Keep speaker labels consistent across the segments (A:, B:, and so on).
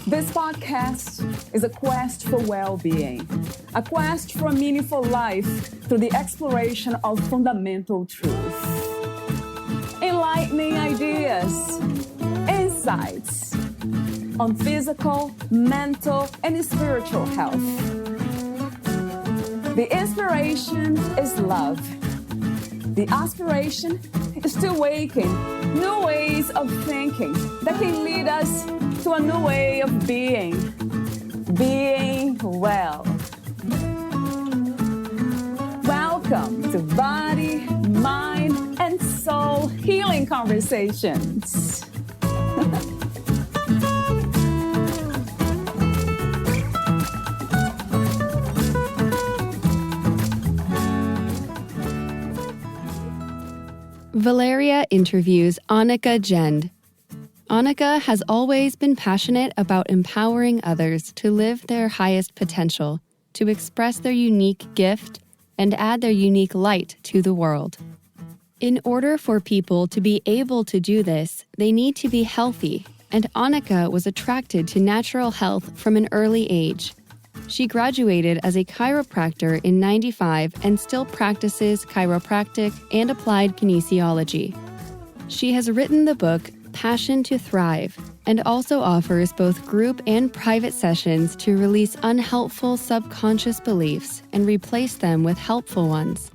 A: This podcast is a quest for well-being, a quest for a meaningful life through the exploration of fundamental truth. Enlightening ideas, insights on physical, mental, and spiritual health. The inspiration is love. The aspiration is to awaken new ways of thinking that can lead us to a new way of being well. Welcome to Body, Mind, and Soul Healing Conversations.
B: Valeria interviews Annika Jende. Annika has always been passionate about empowering others to live their highest potential, to express their unique gift, and add their unique light to the world. In order for people to be able to do this, they need to be healthy, and Annika was attracted to natural health from an early age. She graduated as a chiropractor in '95 and still practices chiropractic and applied kinesiology. She has written the book Passion to Thrive and also offers both group and private sessions to release unhelpful subconscious beliefs and replace them with helpful ones.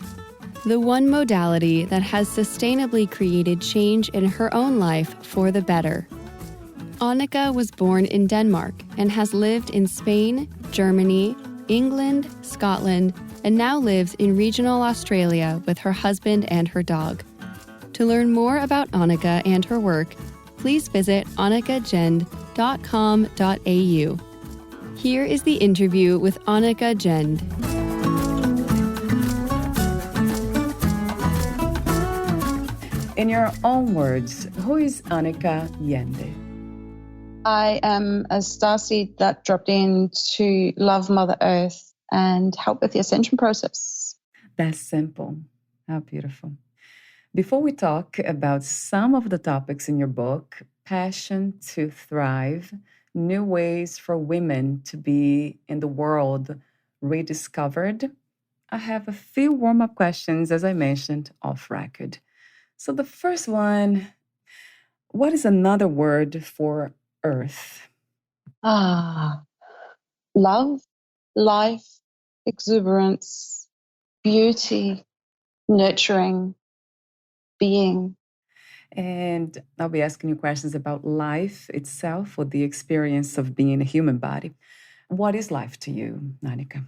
B: The one modality that has sustainably created change in her own life for the better. Annika was born in Denmark and has lived in Spain, Germany, England, Scotland, and now lives in regional Australia with her husband and her dog. To learn more about Annika and her work, please visit annikajende.com.au. Here is the interview with Annika Jende.
A: In your own words, who is Annika Jende?
C: I am a starseed that dropped in to love Mother Earth and help with the ascension process.
A: That's simple. How beautiful. Before we talk about some of the topics in your book, Passion to Thrive, New Ways for Women to Be in the World Rediscovered, I have a few warm-up questions, as I mentioned, off record. So the first one, what is another word for Earth?
C: Love, life, exuberance, beauty, nurturing, being.
A: And I'll be asking you questions about life itself or the experience of being in a human body. What is life to you, Annika?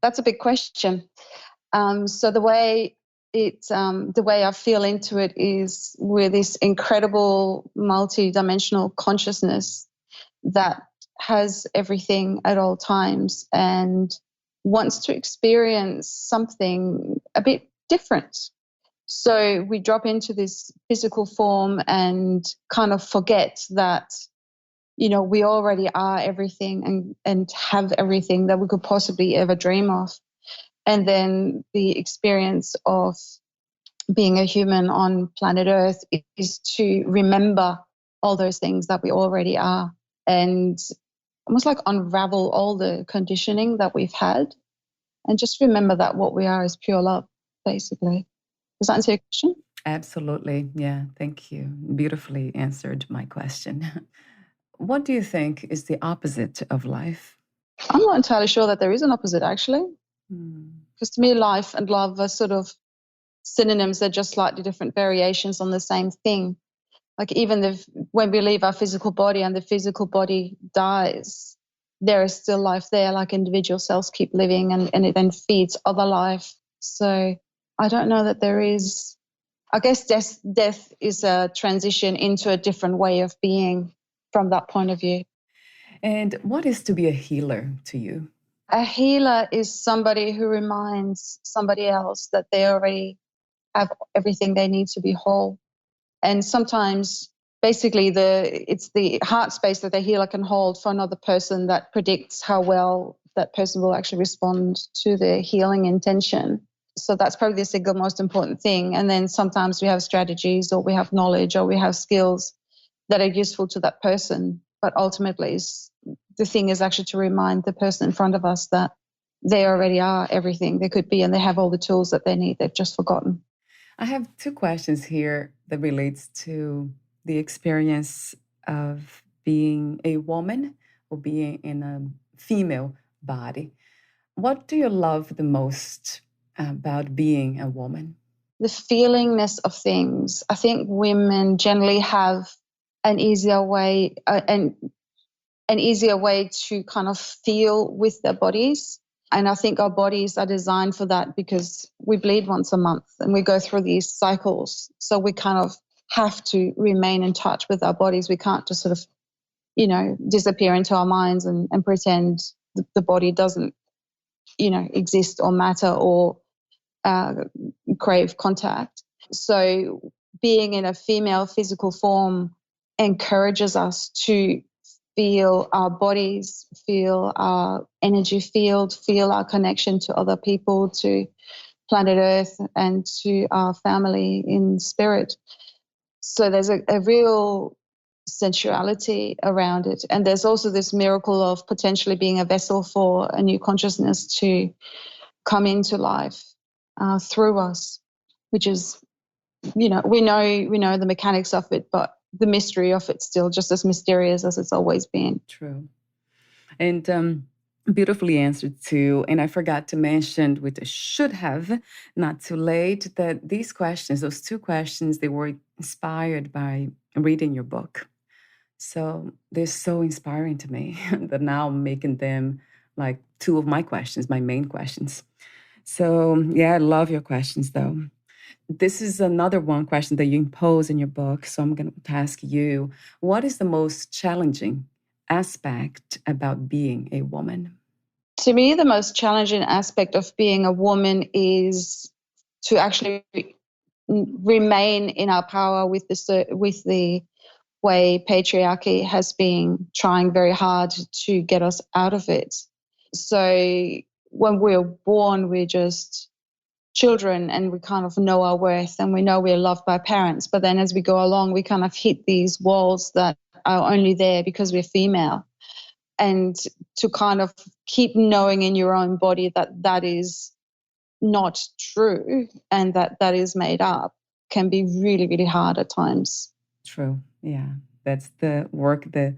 C: That's a big question. So the way I feel into it is with this incredible multi-dimensional consciousness that has everything at all times and wants to experience something a bit different. So we drop into this physical form and kind of forget that, we already are everything and have everything that we could possibly ever dream of. And then the experience of being a human on planet Earth is to remember all those things that we already are and almost like unravel all the conditioning that we've had and just remember that what we are is pure love, basically. Does that answer your question?
A: Absolutely. Yeah, thank you. Beautifully answered my question. What do you think is the opposite of life?
C: I'm not entirely sure that there is an opposite, actually. Because to me, life and love are sort of synonyms. They're just slightly different variations on the same thing. Like even when we leave our physical body and the physical body dies, there is still life there, like individual cells keep living and it then feeds other life. So I don't know that there is, I guess death is a transition into a different way of being from that point of view.
A: And what is to be a healer to you?
C: A healer is somebody who reminds somebody else that they already have everything they need to be whole. And sometimes basically it's the heart space that the healer can hold for another person that predicts how well that person will actually respond to the healing intention. So that's probably the single most important thing. And then sometimes we have strategies or we have knowledge or we have skills that are useful to that person. But ultimately, the thing is actually to remind the person in front of us that they already are everything they could be and they have all the tools that they need. They've just forgotten.
A: I have two questions here that relates to the experience of being a woman or being in a female body. What do you love the most about being a woman?
C: The feelingness of things. I think women generally have an easier way an easier way to kind of feel with their bodies. And I think our bodies are designed for that because we bleed once a month and we go through these cycles. So we kind of have to remain in touch with our bodies. We can't just sort of, disappear into our minds and pretend the body doesn't, exist or matter or crave contact. So being in a female physical form encourages us to feel our bodies, feel our energy field, feel our connection to other people, to planet Earth, and to our family in spirit. So there's a real sensuality around it. And there's also this miracle of potentially being a vessel for a new consciousness to come into life through us, which is, we know the mechanics of it, but the mystery of it's still just as mysterious as it's always been.
A: True. And beautifully answered too. And I forgot to mention, which I should have, not too late, that these questions, those two questions, they were inspired by reading your book. So they're so inspiring to me that now I'm making them like two of my questions, my main questions. So yeah, I love your questions though. This is another one question that you impose in your book. So I'm going to ask you, what is the most challenging aspect about being a woman?
C: To me, the most challenging aspect of being a woman is to actually remain in our power with the way patriarchy has been trying very hard to get us out of it. So when we're born, we're just children and we kind of know our worth and we know we're loved by parents. But then as we go along, we kind of hit these walls that are only there because we're female. And to kind of keep knowing in your own body that that is not true and that is made up can be really, really hard at times.
A: True. Yeah. That's the work that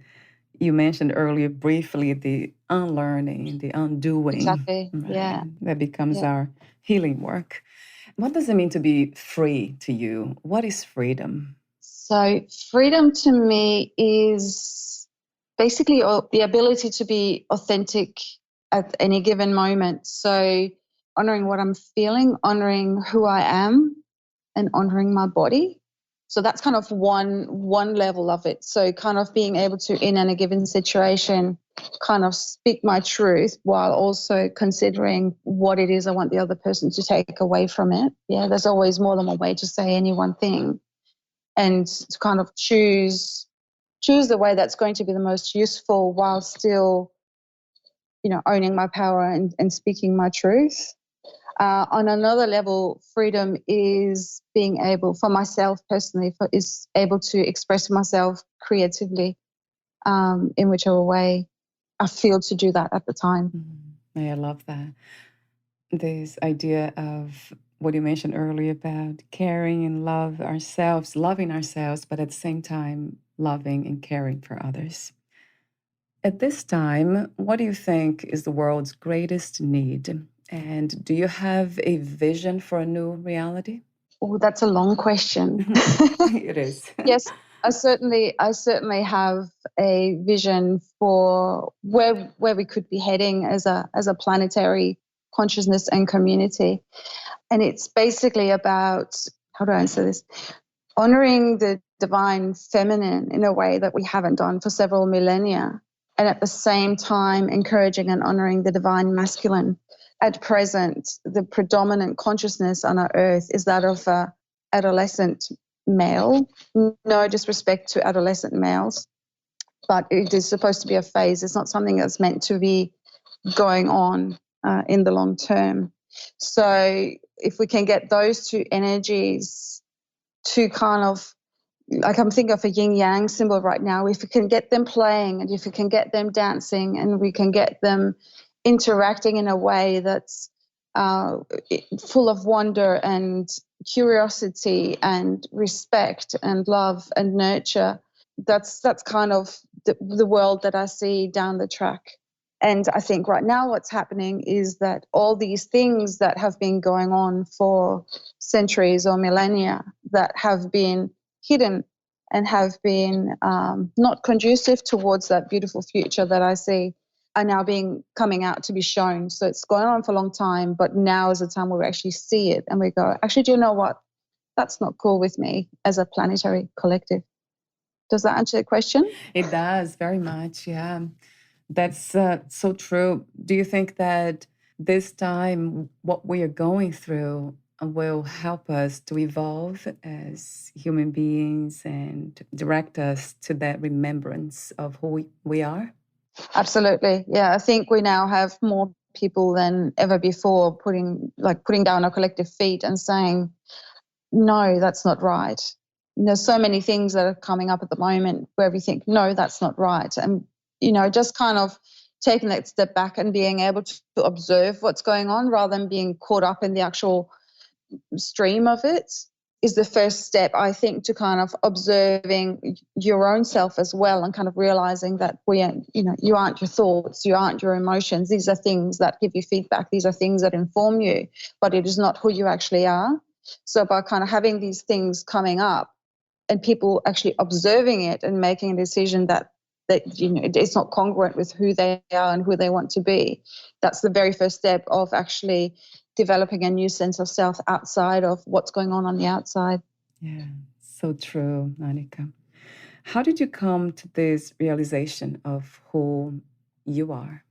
A: you mentioned earlier briefly, the unlearning, the undoing.
C: Exactly.
A: Right?
C: Yeah.
A: That becomes our healing work. What does it mean to be free to you? What is freedom?
C: So freedom to me is basically the ability to be authentic at any given moment. So honoring what I'm feeling, honoring who I am, and honoring my body. So that's kind of one level of it. So kind of being able to, in any given situation, kind of speak my truth while also considering what it is I want the other person to take away from it. Yeah, there's always more than one way to say any one thing. And to kind of choose the way that's going to be the most useful while still, owning my power and speaking my truth. On another level, freedom is being able, for myself personally, is able to express myself creatively in whichever way I feel to do that at the time.
A: I love that. This idea of what you mentioned earlier about caring and loving ourselves, but at the same time, loving and caring for others. At this time, what do you think is the world's greatest need? And do you have a vision for a new reality?
C: Oh, that's a long question.
A: It is.
C: Yes, I certainly have a vision for where we could be heading as a planetary consciousness and community. And it's basically about, how do I answer this? Honoring the divine feminine in a way that we haven't done for several millennia. And at the same time, encouraging and honoring the divine masculine. At present, the predominant consciousness on our earth is that of an adolescent male. No disrespect to adolescent males, but it is supposed to be a phase. It's not something that's meant to be going on in the long term. So if we can get those two energies to kind of, like I'm thinking of a yin yang symbol right now, if we can get them playing and if we can get them dancing and we can get them interacting in a way that's full of wonder and curiosity and respect and love and nurture, that's kind of the world that I see down the track. And I think right now what's happening is that all these things that have been going on for centuries or millennia that have been hidden and have been not conducive towards that beautiful future that I see are now coming out to be shown. So it's going on for a long time, but now is the time where we actually see it and we go, actually, do you know what? That's not cool with me as a planetary collective. Does that answer the question?
A: It does very much. Yeah. That's so true. Do you think that this time, what we are going through will help us to evolve as human beings and direct us to that remembrance of who we are?
C: Absolutely. Yeah, I think we now have more people than ever before putting down our collective feet and saying, no, that's not right. There's so many things that are coming up at the moment where we think, no, that's not right. And, just kind of taking that step back and being able to observe what's going on rather than being caught up in the actual stream of it is the first step, I think, to kind of observing your own self as well and kind of realizing that you aren't your thoughts, you aren't your emotions. These are things that give you feedback. These are things that inform you, but it is not who you actually are. So by kind of having these things coming up and people actually observing it and making a decision that it's not congruent with who they are and who they want to be, that's the very first step of actually developing a new sense of self outside of what's going on the outside.
A: Yeah, so true, Annika. How did you come to this realization of who you are?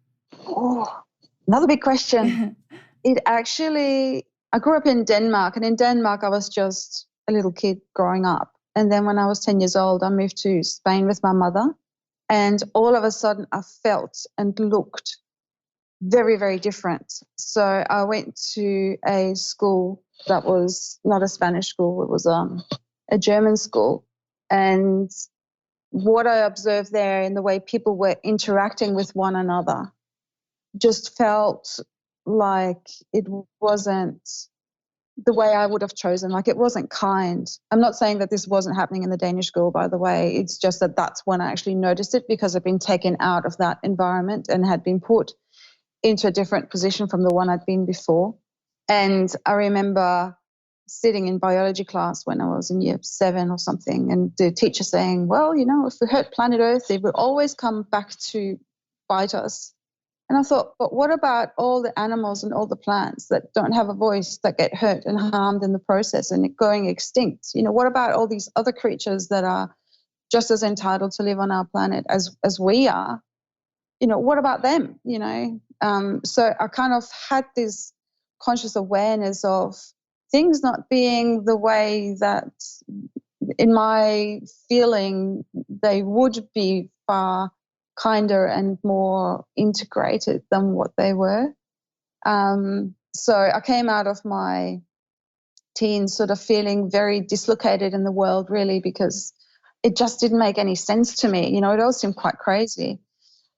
C: Oh, another big question. I grew up in Denmark, and in Denmark I was just a little kid growing up. And then when I was 10 years old, I moved to Spain with my mother. And all of a sudden I felt and looked very, very different. So I went to a school that was not a Spanish school. It was a German school. And what I observed there in the way people were interacting with one another just felt like it wasn't the way I would have chosen. Like it wasn't kind. I'm not saying that this wasn't happening in the Danish school, by the way. It's just that that's when I actually noticed it because I'd been taken out of that environment and had been put into a different position from the one I'd been before. And I remember sitting in biology class when I was in year 7 or something, and the teacher saying, well, if we hurt planet Earth, it will always come back to bite us. And I thought, but what about all the animals and all the plants that don't have a voice, that get hurt and harmed in the process and going extinct? What about all these other creatures that are just as entitled to live on our planet as we are? What about them? So I kind of had this conscious awareness of things not being the way that in my feeling they would be, far kinder and more integrated than what they were. So I came out of my teens sort of feeling very dislocated in the world, really, because it just didn't make any sense to me. It all seemed quite crazy.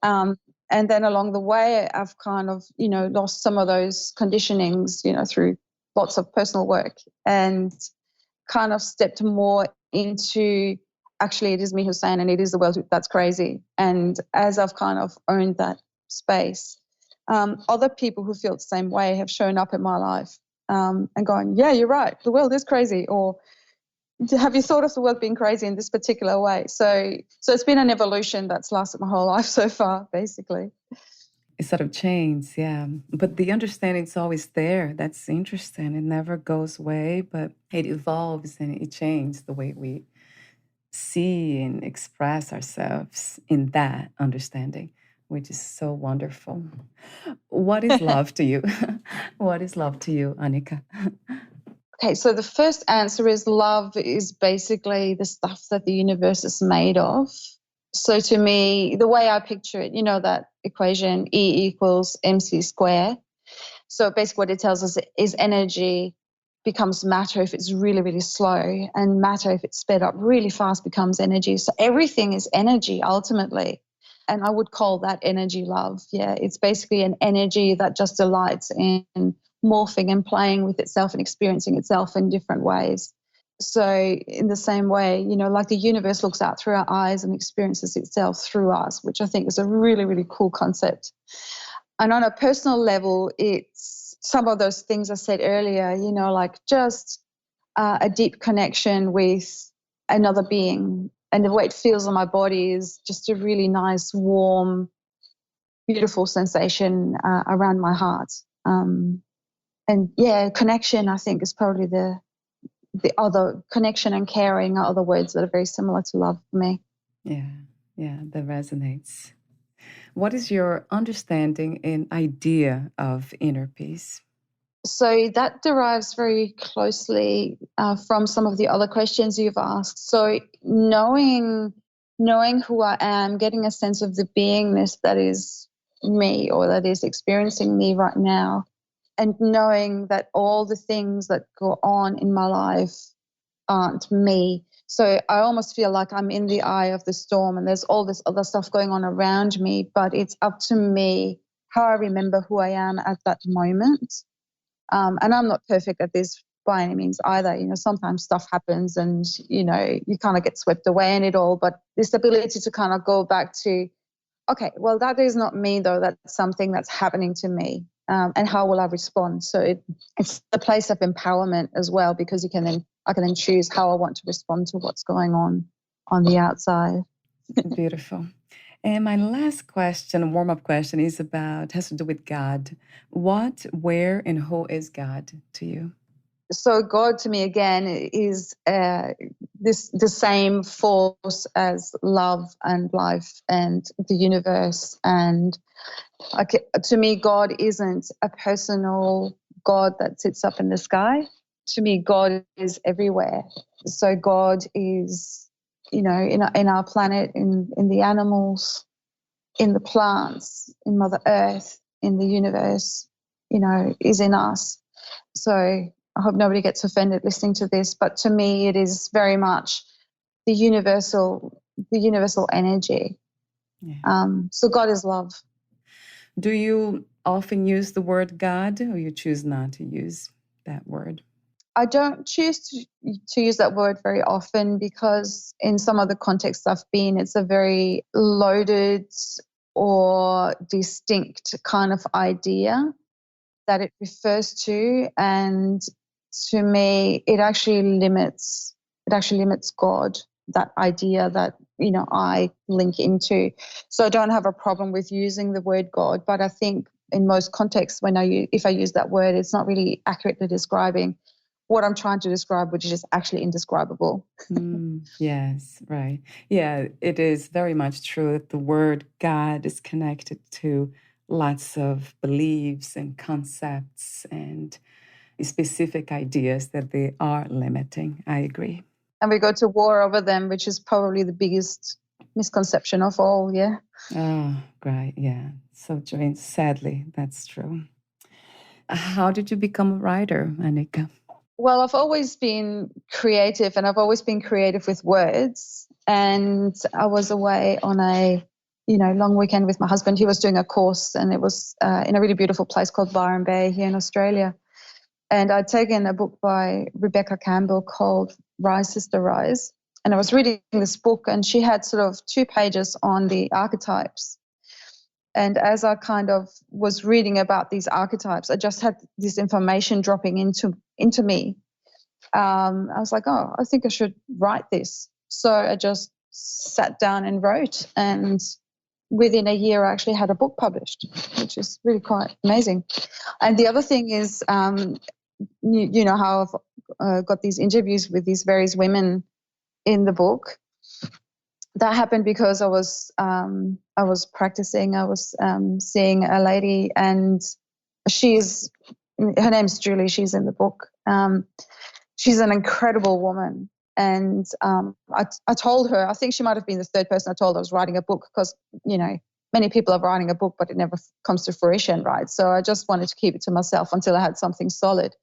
C: And then along the way, I've kind of, lost some of those conditionings, through lots of personal work and kind of stepped more into, actually, it is me who's saying, and it is the world that's crazy. And as I've kind of owned that space, other people who feel the same way have shown up in my life and going, yeah, you're right, the world is crazy. Or have you thought of the world being crazy in this particular way? So it's been an evolution that's lasted my whole life so far, basically.
A: It sort of changes, yeah. But the understanding's always there. That's interesting. It never goes away, but it evolves and it changes the way we see and express ourselves in that understanding, which is so wonderful. What is love to you? What is love to you, Annika?
C: Okay, so the first answer is love is basically the stuff that the universe is made of. So to me, the way I picture it, that equation E equals MC square. So basically what it tells us is energy becomes matter if it's really, really slow, and matter if it's sped up really fast becomes energy. So everything is energy ultimately. And I would call that energy love. Yeah, it's basically an energy that just delights in morphing and playing with itself and experiencing itself in different ways. So in the same way, like the universe looks out through our eyes and experiences itself through us, which I think is a really, really cool concept. And on a personal level, it's some of those things I said earlier, like just a deep connection with another being. And the way it feels on my body is just a really nice, warm, beautiful sensation around my heart. And yeah, connection, I think, is probably the other. Connection and caring are other words that are very similar to love for me.
A: Yeah, that resonates. What is your understanding and idea of inner peace?
C: So that derives very closely from some of the other questions you've asked. So knowing who I am, getting a sense of the beingness that is me or that is experiencing me right now, and knowing that all the things that go on in my life aren't me. So I almost feel like I'm in the eye of the storm and there's all this other stuff going on around me, but it's up to me how I remember who I am at that moment. And I'm not perfect at this by any means either. Sometimes stuff happens and, you kind of get swept away in it all. But this ability to kind of go back to, okay, well, that is not me, though. That's something that's happening to me. And how will I respond? So it's a place of empowerment as well, because I can then choose how I want to respond to what's going on the outside.
A: Beautiful. And my last question, warm-up question, has to do with God. What, where, and who is God to you?
C: So God to me again is the same force as love and life and the universe. And to me, God isn't a personal God that sits up in the sky. To me, God is everywhere. So God is, in our planet, in the animals, in the plants, in Mother Earth, in the universe, is in us. So I hope nobody gets offended listening to this, but to me, it is very much the universal energy.
A: Yeah.
C: So God is love.
A: Do you often use the word God, or you choose not to use that word?
C: I don't choose to use that word very often because in some of the contexts I've been, it's a very loaded or distinct kind of idea that it refers to. And to me, it actually limits God, that idea that, I link into. So I don't have a problem with using the word God, but I think in most contexts if I use that word, it's not really accurately describing what I'm trying to describe, which is actually indescribable.
A: Yes, right. Yeah, it is very much true that the word God is connected to lots of beliefs and concepts and specific ideas that they are limiting. I agree.
C: And we go to war over them, which is probably the biggest misconception of all, yeah.
A: Oh, right. Yeah. So true. And sadly, that's true. How did you become a writer, Annika?
C: Well, I've always been creative, and I've always been creative with words. And I was away on a, long weekend with my husband. He was doing a course, and it was in a really beautiful place called Byron Bay here in Australia. And I'd taken a book by Rebecca Campbell called Rise, Sister, Rise. And I was reading this book, and she had sort of 2 pages on the archetypes. And as I kind of was reading about these archetypes, I just had this information dropping into me. I was like, oh, I think I should write this. So I just sat down and wrote. And within a year, I actually had a book published, which is really quite amazing. And the other thing is, you know how I've got these interviews with these various women in the book. That happened because I was practicing. I was seeing a lady, and her name's Julie. She's in the book. She's an incredible woman, and I told her. I think she might have been the third person I told I was writing a book because many people are writing a book, but it never comes to fruition, right? So I just wanted to keep it to myself until I had something solid.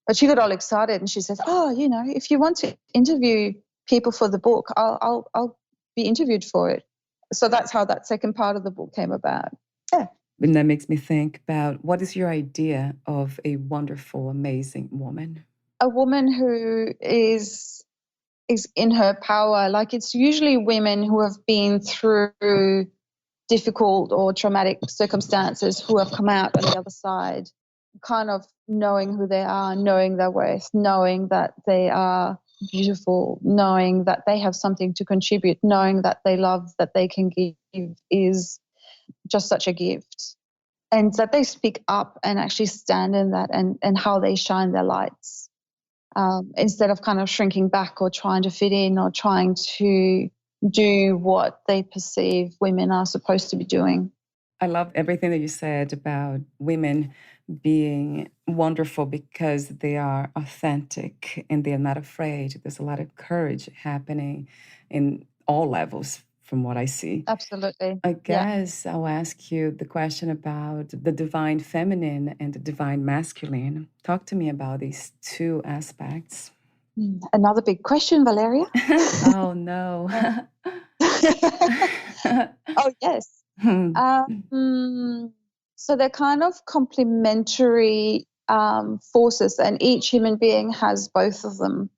C: But she got all excited and she says, "Oh, if you want to interview people for the book, I'll be interviewed for it." So that's how that second part of the book came about. Yeah.
A: And that makes me think about, what is your idea of a wonderful, amazing woman?
C: A woman who is in her power. Like, it's usually women who have been through difficult or traumatic circumstances who have come out on the other side, kind of knowing who they are, knowing their worth, knowing that they are beautiful, knowing that they have something to contribute, knowing that they love, that they can give is just such a gift. And that they speak up and actually stand in that, and how they shine their lights, instead of kind of shrinking back or trying to fit in or trying to do what they perceive women are supposed to be doing.
A: I love everything that you said about women being wonderful because they are authentic and they're not afraid. There's a lot of courage happening in all levels, from what I see.
C: Absolutely.
A: I
C: Yeah.
A: guess I'll ask you the question about the divine feminine and the divine masculine. Talk to me about these two aspects.
C: Another big question, Valeria.
A: Oh, no.
C: Oh, yes. So they're kind of complementary forces, and each human being has both of them.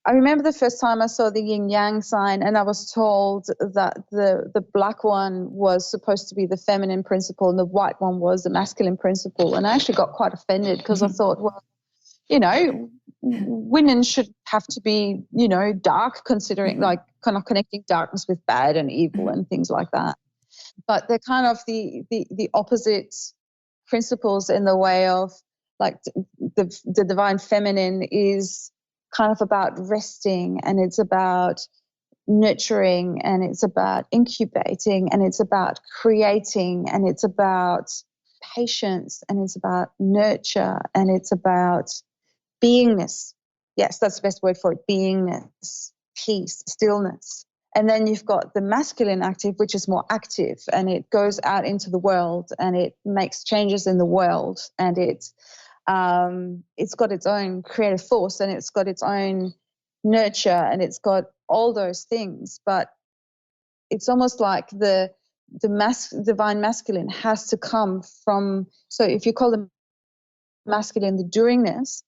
C: I remember the first time I saw the yin yang sign, and I was told that the black one was supposed to be the feminine principle and the white one was the masculine principle. And I actually got quite offended because I thought, well, women should have to be, dark, considering like kind of connecting darkness with bad and evil and things like that. But they're kind of the opposite principles in the way of, like, the divine feminine is kind of about resting, and it's about nurturing, and it's about incubating, and it's about creating, and it's about patience, and it's about nurture, and it's about beingness. Yes, that's the best word for it. Beingness, peace, stillness. And then you've got the masculine active, which is more active, and it goes out into the world and it makes changes in the world, and it's got its own creative force, and it's got its own nurture, and it's got all those things. But it's almost like the divine masculine has to come from. So if you call the masculine the doingness,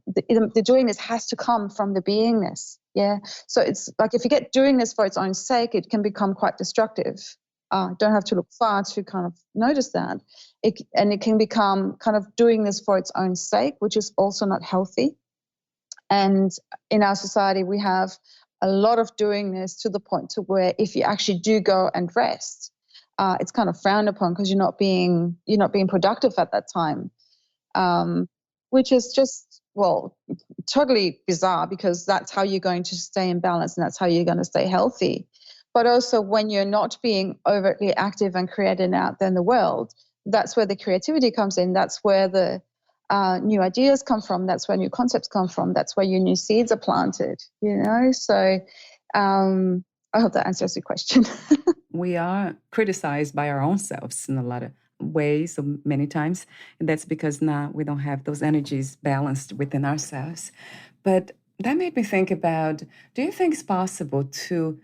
C: the doingness has to come from the beingness. Yeah. So it's like, if you get doingness for its own sake, it can become quite destructive. Don't have to look far to kind of notice that. It can become kind of doingness for its own sake, which is also not healthy. And in our society, we have a lot of doingness to the point to where if you actually do go and rest, it's kind of frowned upon because you're not being productive at that time, which is just, well, totally bizarre, because that's how you're going to stay in balance and that's how you're going to stay healthy. But also, when you're not being overtly active and creating out there in the world, that's where the creativity comes in. That's where the new ideas come from. That's where new concepts come from. That's where your new seeds are planted, So I hope that answers your question.
A: We are criticized by our own selves in a lot of ways, so many times. And that's because now we don't have those energies balanced within ourselves. But that made me think about, do you think it's possible to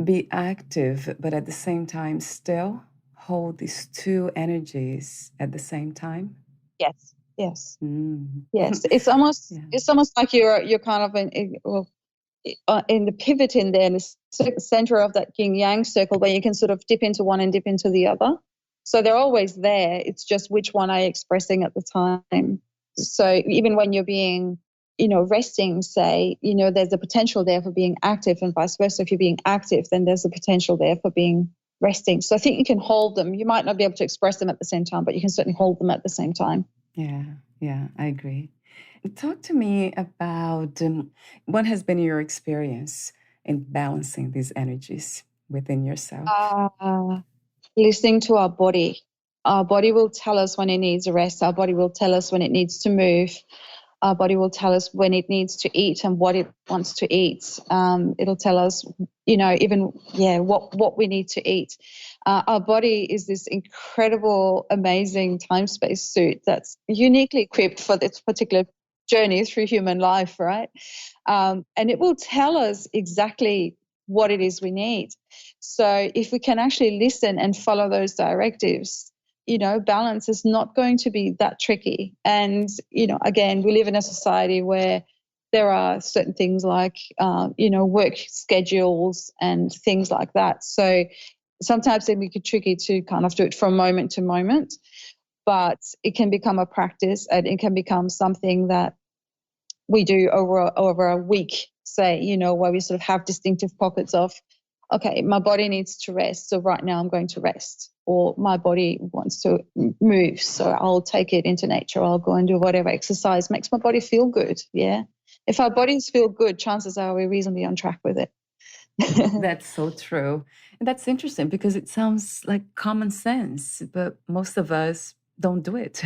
A: be active, but at the same time still hold these two energies at the same time?
C: Yes. Yes. It's almost like you're kind of in the pivot in there, in the center of that yin yang circle, where you can sort of dip into one and dip into the other. So they're always there. It's just which one are you expressing at the time. So even when you're being, resting, say, there's a potential there for being active, and vice versa. If you're being active, then there's a potential there for being resting. So I think you can hold them. You might not be able to express them at the same time, but you can certainly hold them at the same time.
A: Yeah, I agree. Talk to me about what has been your experience in balancing these energies within yourself.
C: Listening to our body. Our body will tell us when it needs a rest. Our body will tell us when it needs to move. Our body will tell us when it needs to eat and what it wants to eat. It'll tell us, what we need to eat. Our body is this incredible, amazing time-space suit that's uniquely equipped for this particular journey through human life, right? And it will tell us exactly what it is we need. So if we can actually listen and follow those directives, balance is not going to be that tricky. And, again, we live in a society where there are certain things like, work schedules and things like that. So sometimes it can be tricky to kind of do it from moment to moment, but it can become a practice and it can become something that we do over a week, say, where we sort of have distinctive pockets of, okay, my body needs to rest, so right now I'm going to rest. Or my body wants to move, so I'll take it into nature. I'll go and do whatever exercise makes my body feel good, yeah? If our bodies feel good, chances are we're reasonably on track with it.
A: That's so true. And that's interesting because it sounds like common sense, but most of us don't do it.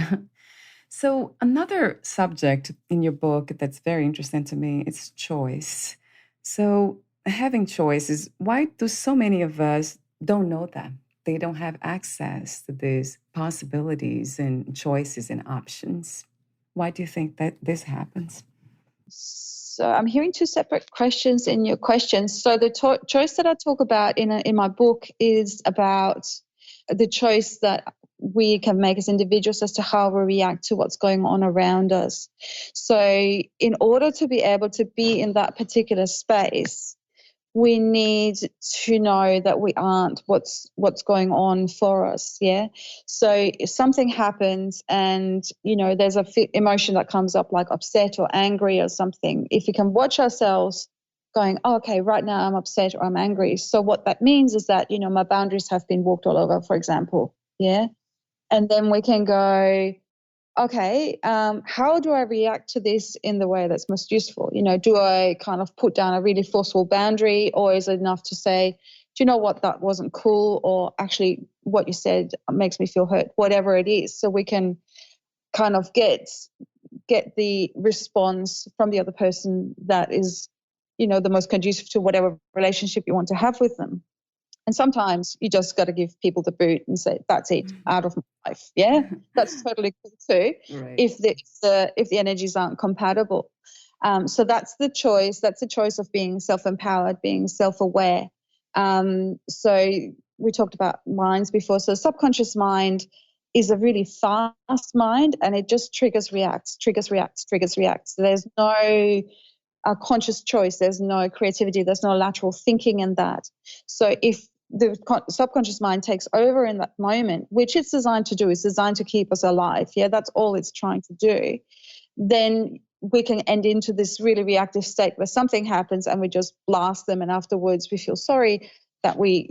A: So another subject in your book that's very interesting to me is choice. So having choices, why do so many of us don't know that? They don't have access to these possibilities and choices and options. Why do you think that this happens?
C: So I'm hearing two separate questions in your questions. So the choice that I talk about in my book is about the choice that we can make as individuals as to how we react to what's going on around us. So in order to be able to be in that particular space, we need to know that we aren't what's going on for us, yeah? So if something happens and, there's a emotion that comes up like upset or angry or something, if we can watch ourselves going, oh, okay, right now I'm upset or I'm angry. So what that means is that, my boundaries have been walked all over, for example, yeah? And then we can go, okay, how do I react to this in the way that's most useful? Do I kind of put down a really forceful boundary, or is it enough to say, do you know what, that wasn't cool, or actually what you said makes me feel hurt, whatever it is, so we can kind of get the response from the other person that is, the most conducive to whatever relationship you want to have with them. And sometimes you just got to give people the boot and say, that's it, out of my life. Yeah, that's totally cool too,
A: Right.
C: if the energies aren't compatible. So that's the choice. That's the choice of being self-empowered, being self-aware. So we talked about minds before. So subconscious mind is a really fast mind, and it just triggers, reacts. There's no conscious choice. There's no creativity. There's no lateral thinking in that. So if the subconscious mind takes over in that moment, which it's designed to do, it's designed to keep us alive. Yeah, that's all it's trying to do. Then we can end into this really reactive state where something happens and we just blast them, and afterwards we feel sorry that we,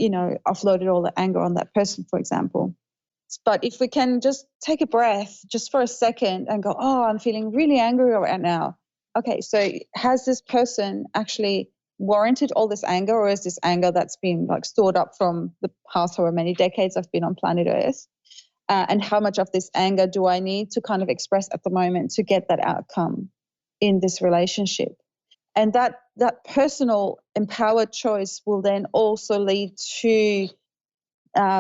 C: offloaded all the anger on that person, for example. But if we can just take a breath just for a second and go, oh, I'm feeling really angry right now. Okay, so has this person actually warranted all this anger, or is this anger that's been like stored up from the past however many decades I've been on planet Earth? And how much of this anger do I need to kind of express at the moment to get that outcome in this relationship? And that personal empowered choice will then also lead to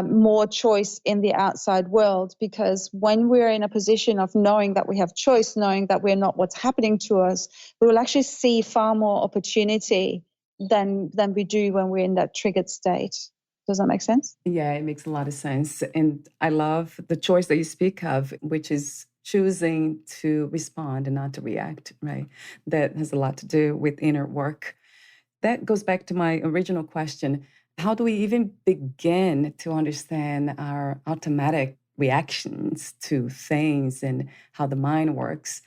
C: more choice in the outside world, because when we're in a position of knowing that we have choice, knowing that we're not what's happening to us, we will actually see far more opportunity than we do when we're in that triggered state. Does that make sense?
A: Yeah, it makes a lot of sense. And I love the choice that you speak of, which is choosing to respond and not to react, right? That has a lot to do with inner work. That goes back to my original question. How do we even begin to understand our automatic reactions to things and how the mind works?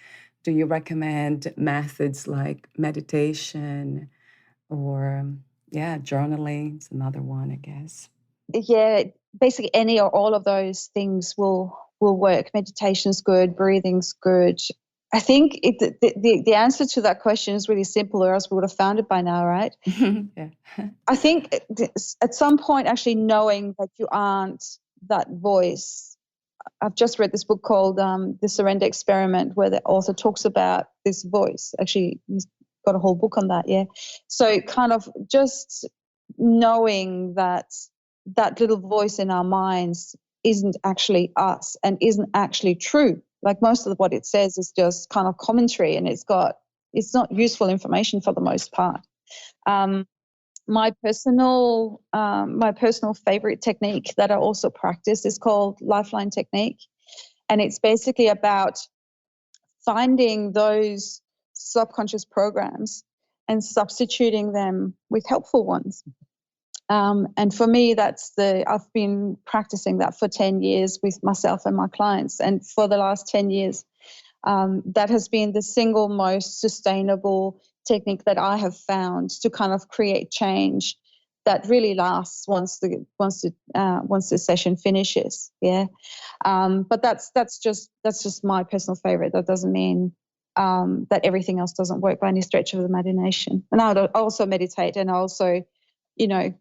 A: Do you recommend methods like meditation or, journaling? It's another one, I guess.
C: Yeah, basically any or all of those things will work. Meditation's good, breathing's good. I think the answer to that question is really simple, or else we would have found it by now, right?
A: Yeah.
C: I think at some point, actually knowing that you aren't that voice I've just read this book called The Surrender Experiment, where the author talks about this voice. Actually, he's got a whole book on that, yeah. So kind of just knowing that that little voice in our minds isn't actually us and isn't actually true. Like most of what it says is just kind of commentary, and it's not useful information for the most part. My personal favorite technique that I also practice is called Lifeline technique, and it's basically about finding those subconscious programs and substituting them with helpful ones. And for me, I've been practicing that for 10 years with myself and my clients. And for the last 10 years, that has been the single most sustainable technique that I have found to kind of create change that really lasts once the session finishes. Yeah. But that's just my personal favorite. That doesn't mean that everything else doesn't work by any stretch of the imagination. And I also meditate, and I also,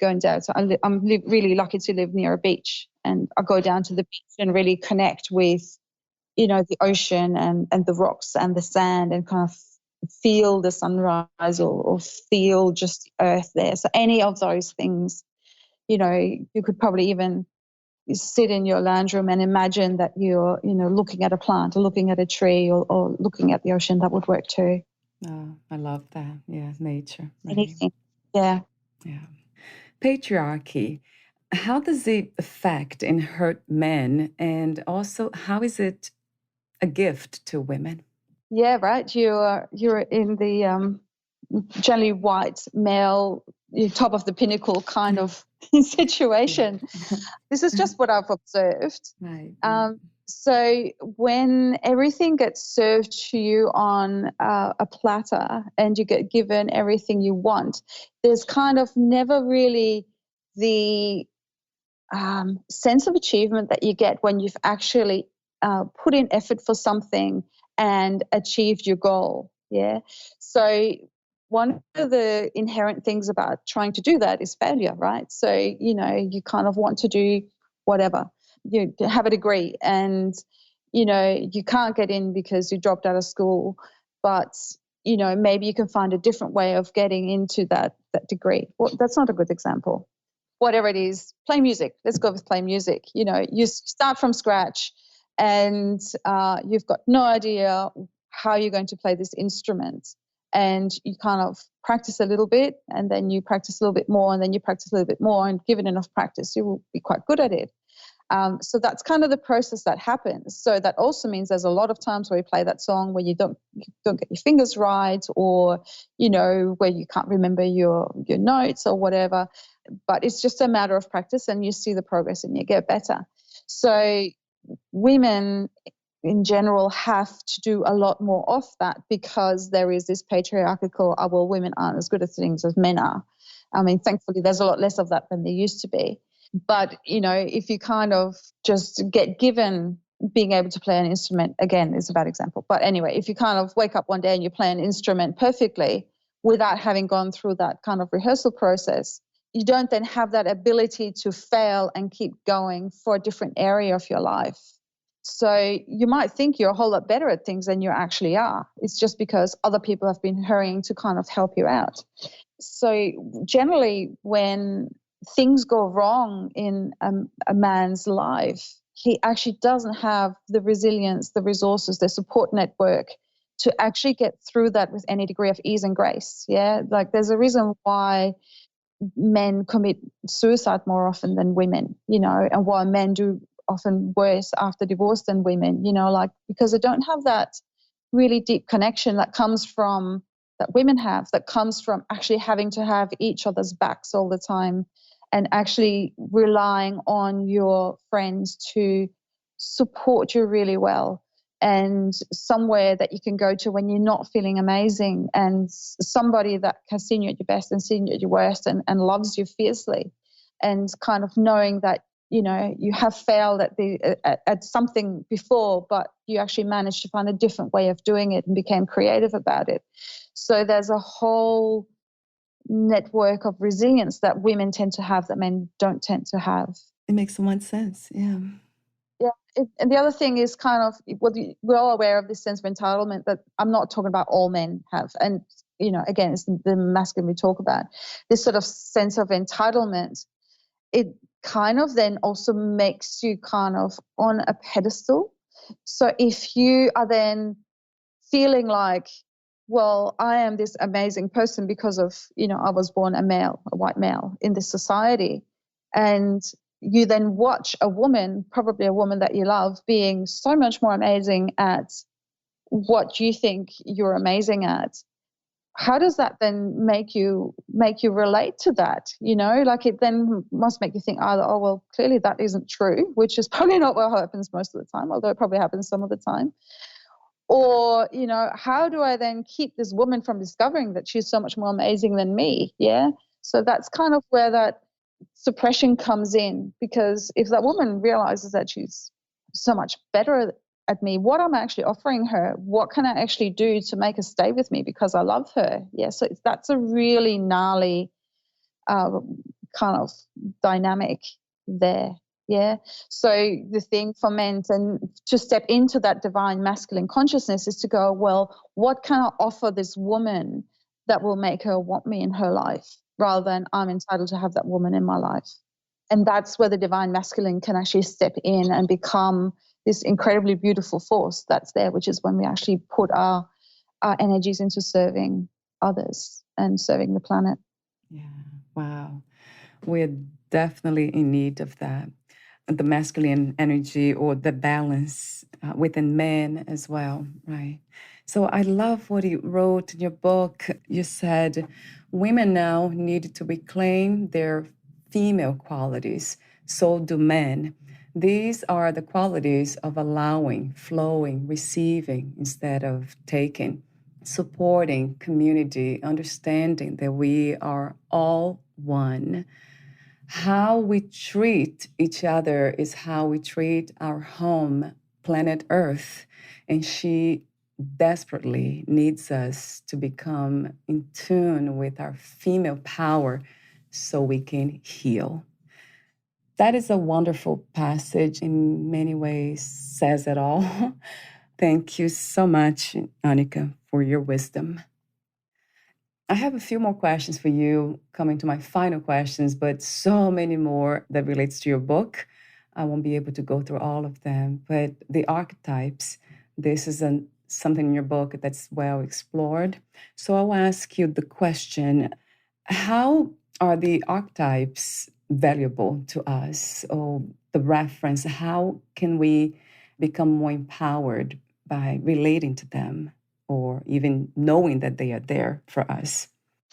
C: going down. So I'm really lucky to live near a beach, and I go down to the beach and really connect with, the ocean and the rocks and the sand, and kind of feel the sunrise or feel just the earth there. So any of those things, you could probably even sit in your lounge room and imagine that you're, looking at a plant or looking at a tree or looking at the ocean. That would work too.
A: Oh, I love that. Yeah, nature. Right.
C: Anything. Yeah.
A: Yeah. Patriarchy. How does it affect and hurt men? And also, how is it a gift to women?
C: Yeah, right. You're in the generally white male, top of the pinnacle kind of situation. This is just what I've observed.
A: Right.
C: So when everything gets served to you on a platter and you get given everything you want, there's kind of never really the sense of achievement that you get when you've actually put in effort for something and achieved your goal. Yeah. So one of the inherent things about trying to do that is failure, right? So, you kind of want to do whatever, you have a degree, and, you can't get in because you dropped out of school, but, maybe you can find a different way of getting into that degree. Well, that's not a good example. Whatever it is, play music. Let's go with play music. You start from scratch, and you've got no idea how you're going to play this instrument. And you kind of practice a little bit, and then you practice a little bit more, and then you practice a little bit more, and given enough practice, you will be quite good at it. So that's kind of the process that happens. So that also means there's a lot of times where you play that song where you don't get your fingers right, or, where you can't remember your notes or whatever. But it's just a matter of practice, and you see the progress and you get better. So women in general have to do a lot more of that, because there is this patriarchal, well, women aren't as good at things as men are. I mean, thankfully, there's a lot less of that than there used to be. But, if you kind of just get given being able to play an instrument, again, is a bad example. But anyway, if you kind of wake up one day and you play an instrument perfectly without having gone through that kind of rehearsal process, you don't then have that ability to fail and keep going for a different area of your life. So you might think you're a whole lot better at things than you actually are. It's just because other people have been hurrying to kind of help you out. So generally, when things go wrong in a man's life, he actually doesn't have the resilience, the resources, the support network to actually get through that with any degree of ease and grace. Yeah, like there's a reason why men commit suicide more often than women, and why men do often worse after divorce than women, because they don't have that really deep connection that women have, that comes from actually having to have each other's backs all the time, and actually relying on your friends to support you really well, and somewhere that you can go to when you're not feeling amazing, and somebody that has seen you at your best and seen you at your worst, and loves you fiercely, and kind of knowing that, you have failed at something before, but you actually managed to find a different way of doing it and became creative about it. So there's a whole network of resilience that women tend to have that men don't tend to have.
A: It makes so much sense. Yeah.
C: Yeah, and the other thing is kind of, we're all aware of this sense of entitlement that I'm not talking about all men have. And, again, it's the masculine we talk about. This sort of sense of entitlement, it kind of then also makes you kind of on a pedestal. So if you are then feeling like, well, I am this amazing person because of, I was born a white male in this society. And you then watch a woman, probably a woman that you love, being so much more amazing at what you think you're amazing at. How does that then make you relate to that? Like it then must make you think either, oh, well, clearly that isn't true, which is probably not what happens most of the time, although it probably happens some of the time. Or, how do I then keep this woman from discovering that she's so much more amazing than me? Yeah. So that's kind of where that suppression comes in, because if that woman realizes that she's so much better at me, what I'm actually offering her, what can I actually do to make her stay with me because I love her? Yeah. So that's a really gnarly kind of dynamic there. Yeah. So the thing for men to step into that divine masculine consciousness is to go, well, what can I offer this woman that will make her want me in her life, rather than I'm entitled to have that woman in my life? And that's where the divine masculine can actually step in and become this incredibly beautiful force that's there, which is when we actually put our energies into serving others and serving the planet.
A: Yeah. Wow. We're definitely in need of that. The masculine energy, or the balance within men as well, right? So I love what you wrote in your book. You said women now need to reclaim their female qualities. So do men. These are the qualities of allowing, flowing, receiving instead of taking, supporting community, understanding that we are all one. How we treat each other is how we treat our home, planet Earth. And she desperately needs us to become in tune with our female power so we can heal. That is a wonderful passage, in many ways, says it all. Thank you so much, Annika, for your wisdom. I have a few more questions for you, coming to my final questions, but so many more that relates to your book. I won't be able to go through all of them, but the archetypes, this is something in your book that's well explored. So I'll ask you the question, how are the archetypes valuable to us, or the reference? How can we become more empowered by relating to them, or even knowing that they are there for us?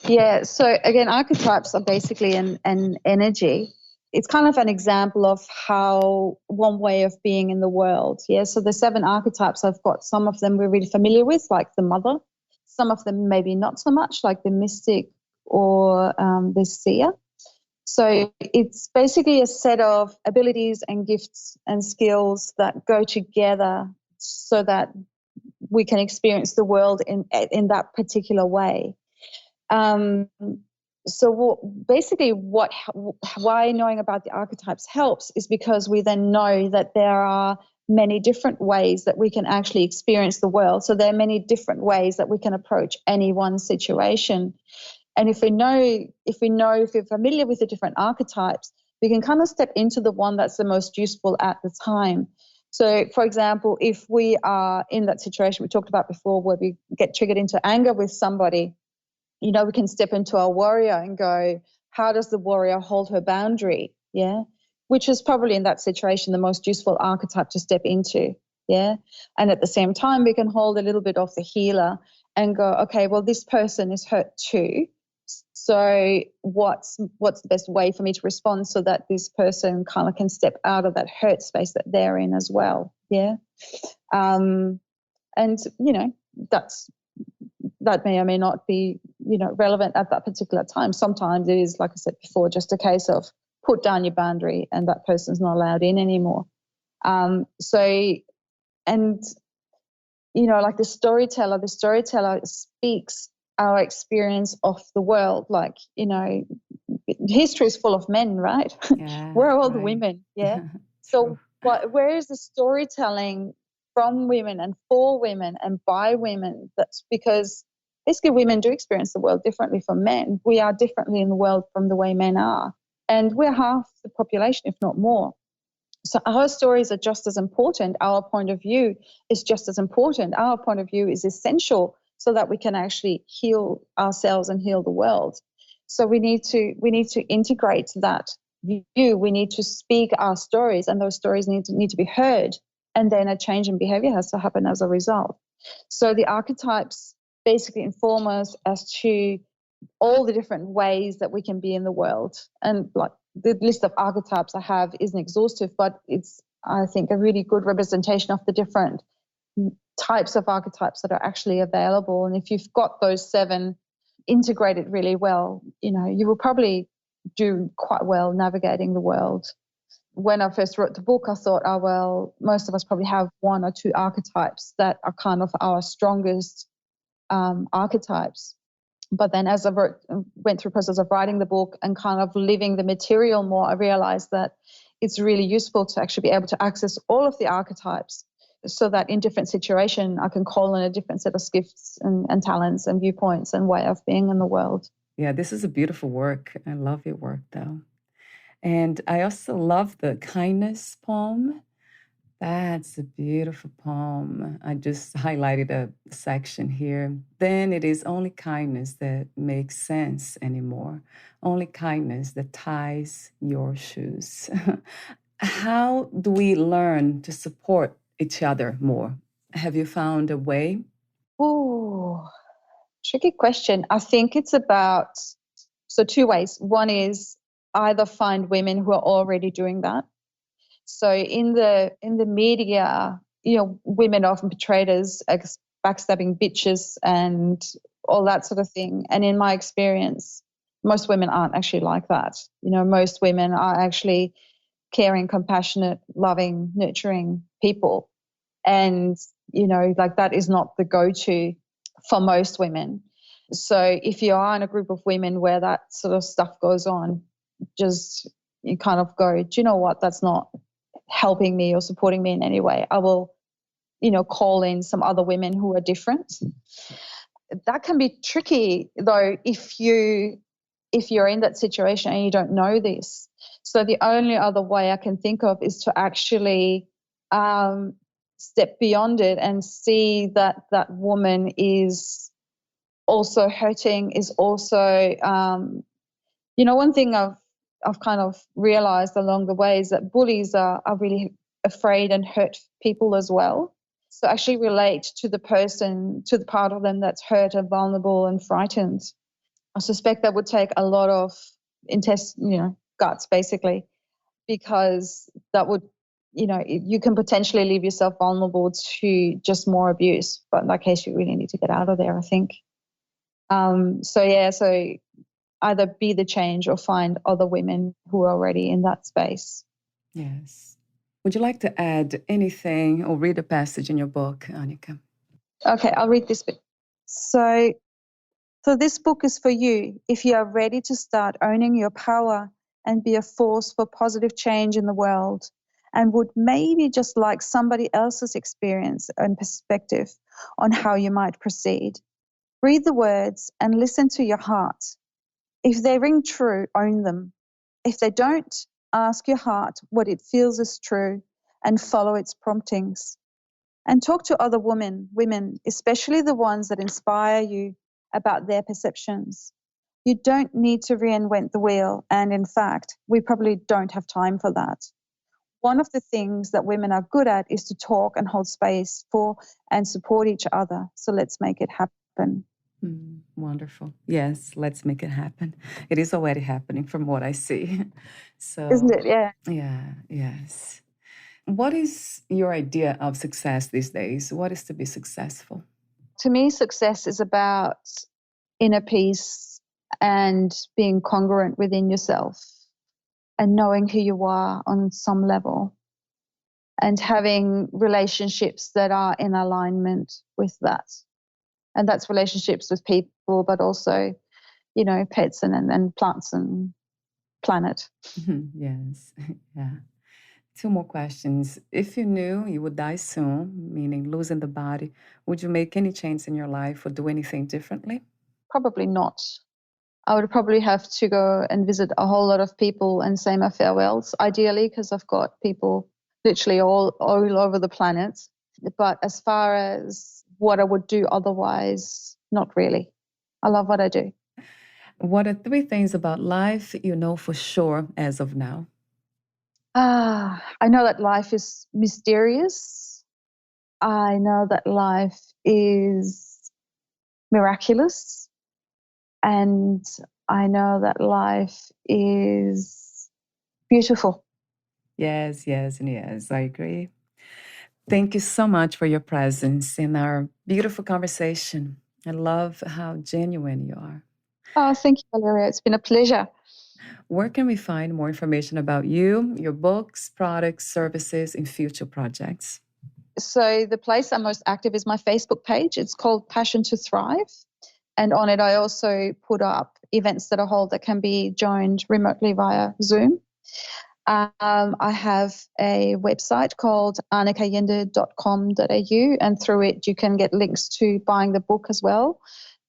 C: Yeah, so again, archetypes are basically an energy. It's kind of an example of how one way of being in the world. Yeah, so the 7 archetypes, I've got some of them we're really familiar with, like the mother. Some of them maybe not so much, like the mystic or the seer. So it's basically a set of abilities and gifts and skills that go together so that we can experience the world in that particular way. So why knowing about the archetypes helps is because we then know that there are many different ways that we can actually experience the world. So there are many different ways that we can approach any one situation. And if we're familiar with the different archetypes, we can kind of step into the one that's the most useful at the time. So, for example, if we are in that situation we talked about before where we get triggered into anger with somebody, we can step into our warrior and go, how does the warrior hold her boundary? Yeah. Which is probably in that situation the most useful archetype to step into. Yeah. And at the same time, we can hold a little bit of the healer and go, okay, well, this person is hurt too. So what's the best way for me to respond so that this person kind of can step out of that hurt space that they're in as well? Yeah. And, that may or may not be, relevant at that particular time. Sometimes it is, like I said before, just a case of put down your boundary and that person's not allowed in anymore. Like the storyteller speaks our experience of the world. Like, history is full of men, right?
A: Yeah,
C: Where are all the
A: right.
C: women? Yeah. So Where is the storytelling from women and for women and by women? That's because basically women do experience the world differently from men. We are differently in the world from the way men are. And we're half the population, if not more. So our stories are just as important. Our point of view is just as important. Our point of view is essential so that we can actually heal ourselves and heal the world. So we need to integrate that view. We need to speak our stories, and those stories need to be heard. And then a change in behavior has to happen as a result. So the archetypes basically inform us as to all the different ways that we can be in the world. And like the list of archetypes I have isn't exhaustive, but it's, I think, a really good representation of the different types of archetypes that are actually available. And if you've got those 7 integrated really well, you will probably do quite well navigating the world. When I first wrote the book, I thought, oh, well, most of us probably have 1 or 2 archetypes that are kind of our strongest archetypes. But then as I went through the process of writing the book and kind of living the material more, I realized that it's really useful to actually be able to access all of the archetypes so that in different situations I can call in a different set of gifts and talents and viewpoints and way of being in the world.
A: Yeah, this is a beautiful work. I love your work, though. And I also love the kindness poem. That's a beautiful poem. I just highlighted a section here. Then it is only kindness that makes sense anymore. Only kindness that ties your shoes. How do we learn to support each other more? Have you found a way?
C: Oh, tricky question. I think it's about, 2 ways. One is either find women who are already doing that. So in the media, women are often portrayed as backstabbing bitches and all that sort of thing. And in my experience, most women aren't actually like that. Most women are actually caring, compassionate, loving, nurturing people. And, like that is not the go-to for most women. So if you are in a group of women where that sort of stuff goes on, just you kind of go, do you know what? That's not helping me or supporting me in any way. I will, call in some other women who are different. That can be tricky though if you're in that situation and you don't know this. So the only other way I can think of is to actually step beyond it and see that that woman is also hurting, is also, one thing I've kind of realized along the way is that bullies are really afraid and hurt people as well. So actually relate to the person, to the part of them that's hurt and vulnerable and frightened. I suspect that would take a lot of guts basically, because that would, you can potentially leave yourself vulnerable to just more abuse. But in that case, you really need to get out of there, I think. So either be the change or find other women who are already in that space.
A: Yes. Would you like to add anything or read a passage in your book, Annika?
C: Okay, I'll read this bit. So this book is for you if you are ready to start owning your power and be a force for positive change in the world, and would maybe just like somebody else's experience and perspective on how you might proceed. Read the words and listen to your heart. If they ring true, own them. If they don't, ask your heart what it feels is true and follow its promptings. And talk to other women, especially the ones that inspire you, about their perceptions. You don't need to reinvent the wheel, and in fact, we probably don't have time for that. One of the things that women are good at is to talk and hold space for and support each other. So let's make it happen.
A: Wonderful. Yes, let's make it happen. It is already happening from what I see. So,
C: isn't it? Yeah.
A: Yeah, yes. What is your idea of success these days? What is to be successful?
C: To me, success is about inner peace and being congruent within yourself and knowing who you are on some level and having relationships that are in alignment with that. And that's relationships with people, but also, pets and plants and planet.
A: Yes, yeah. Two more questions. If you knew you would die soon, meaning losing the body, would you make any change in your life or do anything differently?
C: Probably not. I would probably have to go and visit a whole lot of people and say my farewells, ideally, because I've got people literally all over the planet. But as far as what I would do otherwise, not really. I love what I do.
A: What are three things about life you know for sure as of now?
C: I know that life is mysterious. I know that life is miraculous. And I know that life is beautiful.
A: Yes, yes, and yes, I agree. Thank you so much for your presence in our beautiful conversation. I love how genuine you are.
C: Oh, thank you, Valeria. It's been a pleasure.
A: Where can we find more information about you, your books, products, services, and future projects?
C: So the place I'm most active is my Facebook page. It's called Passion to Thrive. And on it, I also put up events that I hold that can be joined remotely via Zoom. I have a website called annikajende.com.au, and through it you can get links to buying the book as well.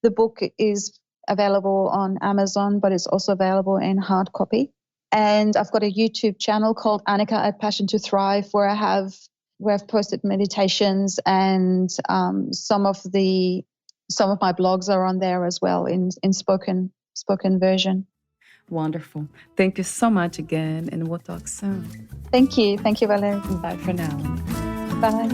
C: The book is available on Amazon, but it's also available in hard copy. And I've got a YouTube channel called Annika at Passion to Thrive, where I've posted meditations, and some of my blogs are on there as well in spoken version.
A: Wonderful. Thank you so much again, and we'll talk soon.
C: Thank you. Thank you, Valeria.
A: Bye for now.
C: Bye.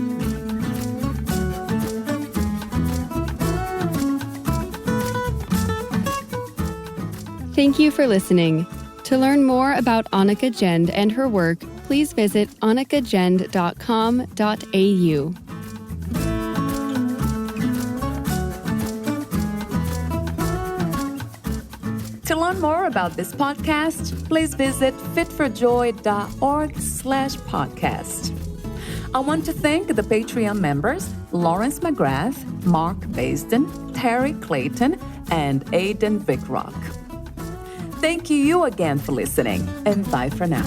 B: Thank you for listening. To learn more about Annika Jende and her work, please visit annikajende.com.au.
A: To learn more about this podcast, please visit fitforjoy.org/podcast. I want to thank the Patreon members, Lawrence McGrath, Mark Basden, Terry Clayton, and Aidan Vickrock. Thank you again for listening, and bye for now.